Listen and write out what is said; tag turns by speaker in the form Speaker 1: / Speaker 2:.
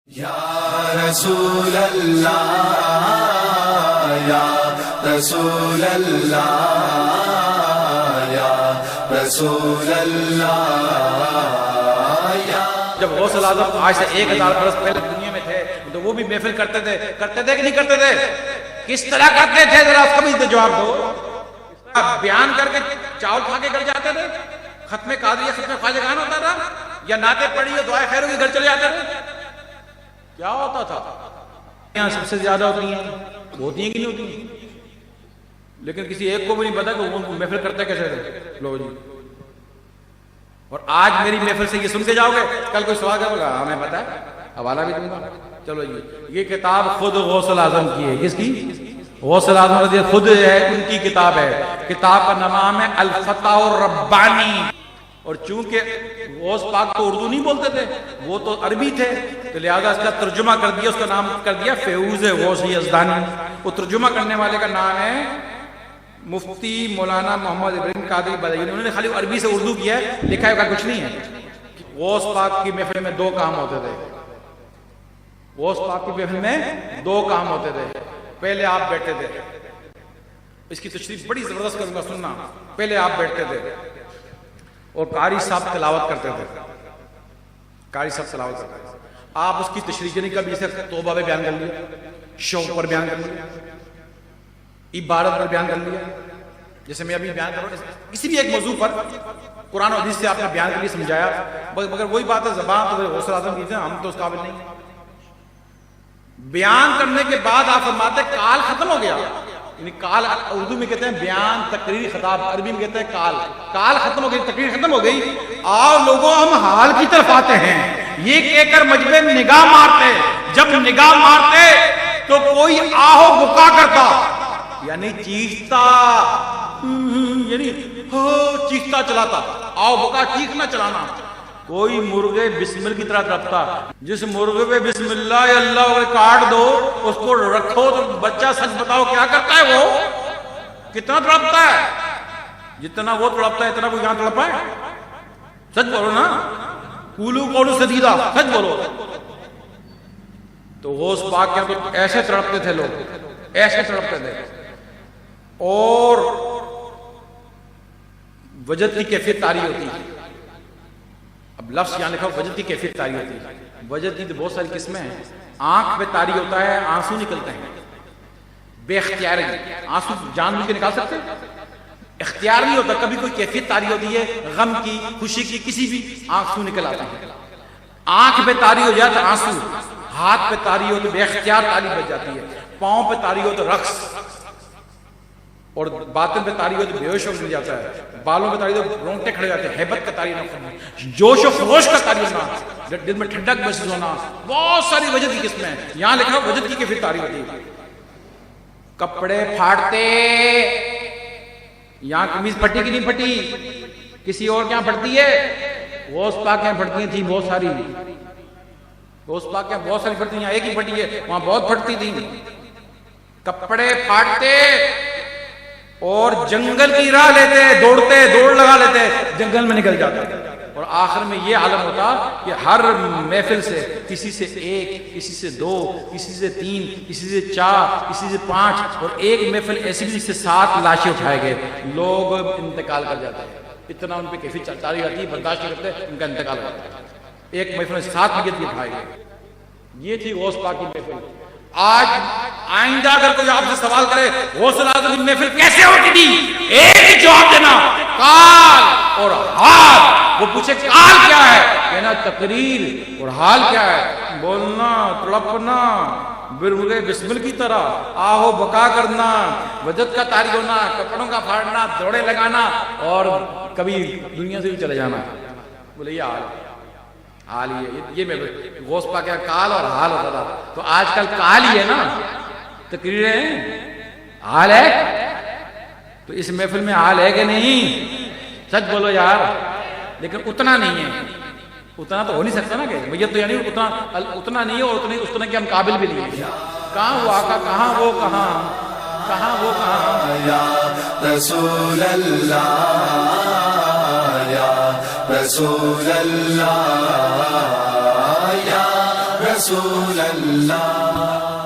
Speaker 1: یا رسول اللہ یا رسول اللہ یا رسول اللہ یا
Speaker 2: جب غوث اعظم آج سے 1000 برس پہلے دنیا میں تھے تو وہ بھی محفل کرتے تھے کہ نہیں کرتے تھے؟ کس طرح کرتے تھے ذرا اس کا بھی جواب دو. بیان کر کے چاول کھا کے گھر جاتے تھے؟ ختم قادریہ ختم خواجہ خان ہوتا تھا؟ یا نعتیں پڑھی یا دعائیں خیروں کے گھر چلے جاتے تھے؟ کیا ہوتا تھا؟ یہاں سب سے زیادہ ہوتی ہیں کہ نہیں ہوتی ہیں؟ لیکن کسی ایک کو بھی نہیں پتا کہ وہ محفل کرتے کیسے تھے. لو جی، اور آج میری محفل سے یہ سن کے جاؤ گے، کل کوئی سوال کرے گا ہمیں پتا ہے، حوالہ بھی دوں گا. چلو جی، یہ کتاب خود غوث الاعظم کی ہے. کس کی؟ غوث الاعظم رضی اللہ خود ہے، ان کی کتاب ہے. کتاب کا نام ہے الفتح الربانی. اور چونکہ غوث پاک تو اردو نہیں بولتے تھے، وہ تو عربی تھے، تو لہذا اس کا ترجمہ کر دیا، اس کا نام کر دیا فیروز غوث یزدانی. وہ ترجمہ کرنے والے کا نام ہے مفتی مولانا محمد ابراہیم قادری بدعی. انہوں نے خالی عربی سے اردو کیا ہے، لکھا ہے کچھ نہیں ہے. غوث پاک کی محفل میں 2 کام ہوتے تھے. غوث پاک کی محفل میں 2 کام ہوتے تھے. پہلے آپ بیٹھتے تھے، اس کی تشریح بڑی زبردست کروں گا، سننا. پہلے آپ بیٹھتے تھے اور قاری صاحب تلاوت کرتے تھے. قاری صاحب تلاوت کرتے تھے، آپ اس کی تشریح یعنی کبھی اسے توبہ پہ بیان کر لیا، شوق پر بیان کر لیا، عبارت پر بیان کر لیا. جیسے میں ابھی بیان کر رہا ہوں، کسی بھی ایک موضوع پر قرآن و حدیث سے آپ نے بیان کے لیے سمجھایا، مگر وہی بات ہے زبان تو غوث اعظم کی ہے، ہم تو اس قابل نہیں. بیان کرنے کے بعد آپ فرماتے کال ختم ہو گیا. یعنی کال اردو میں کہتے ہیں بیان، تقریر، خطاب. عربی میں کہتے ہیں کال. کال ختم ہو گئی، تقریر ختم ہو گئی، اور لوگوں ہم حال کی طرف آتے ہیں. یہ کہہ کر مجمع میں نگاہ مارتے. جب نگاہ مارتے تو کوئی آہو بکا کرتا، یعنی چیختا، یعنی چیختا چلاتا. آہو بکا، چیخنا چلانا. کوئی مرغے بسمل کی طرح تڑپتا. جس مرغے پہ بسم اللہ یا اللہ کاٹ دو، اس کو رکھو تو بچہ سچ بتاؤ کیا کرتا ہے؟ وہ کتنا تڑپتا ہے؟ جتنا وہ تڑپتا ہے اتنا کوئی یہاں تڑپا ہے؟ سچ بولو نا، کولو کولو سدیدہ، سچ بولو. تو غوث پاک کیا تو ایسے تڑپتے تھے لوگ، ایسے تڑپتے تھے. اور وجد کی کیفیت طاری ہوتی ہے. اب لفظ یہاں لکھا وجد کی کیفیت طاری ہوتی ہے. وجد کی تو بہت ساری قسمیں ہیں. آنکھ پہ طاری ہوتا ہے، آنسو نکلتے ہیں بے اختیار. آنسو جان بوجھ کے نکال سکتے ہیں؟ اختیار نہیں ہوتا. کبھی کوئی کیفیت طاری ہوتی ہے، غم کی، خوشی کی، کسی بھی آنسو نکل آتے ہیں. آنکھ پہ طاری ہو جائے تو آنسو، ہاتھ پہ طاری ہو تو بے اختیار طاری بچ جاتی ہے، پاؤں پہ طاری ہو تو رقص، اور باطن پہ طاری ہو تو بے ہوش ہو جاتا ہے، بالوں پہ طاری ہو تو رونگٹے کھڑے جاتے ہیں. ہیبت کا طاری ہونا، جوش و خروش کا طاری ہونا، دل میں ٹھنڈک محسوس ہونا. بہت ساری وجد کی قسمیں ہیں. یہاں لکھا وجد کی کیفیت طاری ہوتی ہے. کپڑے پھاڑتے، یہاں قمیض پھٹی کی نہیں پھٹی؟ کسی اور کے یہاں پھٹتی ہے؟ غوث پاک کے یہاں پھٹتی تھیں بہت ساری. غوث پاک کے یہاں بہت ساری پھٹتی ہیں، یہاں ایک ہی پھٹی ہے، وہاں بہت پھٹتی تھیں. کپڑے پھاڑتے اور جنگل کی راہ لیتے، دوڑتے، دوڑ لگا لیتے، جنگل میں نکل جاتے. اور آخر میں یہ عالم ہوتا کہ ہر محفل سے کسی سے 1، کسی سے 2، کسی سے 3، کسی سے 4، کسی سے 5، اور ایک محفل ایسی بھی جس سے 7 لاشیں اٹھائے گئے. لوگ انتقال کر جاتے ہیں. اتنا ان پہ کیفیت طاری آتی ہے، برداشت نہیں کرتے، ان کا انتقال ہو جاتا ہے. ایک محفل میں 7 میت بھی اٹھائے گئے. یہ تھی غوث پاک کی محفل. آج آئندہ اگر کوئی آپ سے سوال کرے غوث الاعظم کی محفل کیسے ہوتی تھی، ایک ہی جواب دینا، کال اور حال. وہ پوچھے کال کیا ہے، کہنا تقریر، اور حال کیا ہے، بولنا، تڑپنا، برمغے بسمل کی طرح، آہو بکا کرنا، وجد کا طاری ہونا، کپڑوں کا پھاڑنا، دوڑے لگانا، اور کبھی دنیا سے بھی چلے جانا. بولے یہ حال ہی ہے. یہ میں غوث پاک کا کال اور حال ہوتا تھا. تو آج کل کال ہی ہے نا، تقریریں حال ہے. تو اس محفل میں حال ہے کہ نہیں؟ سچ بولو یار. لیکن اتنا نہیں ہے، اتنا تو ہو نہیں سکتا نا کہ میت تو، یعنی اتنا نہیں ہے، اور اتنا کہ ہم قابل بھی نہیں ہیں. کہاں وہ آقا، کہاں وہ، کہاں وہ، کہاں
Speaker 1: یا رسول اللہ یا رسول اللہ یا رسول اللہ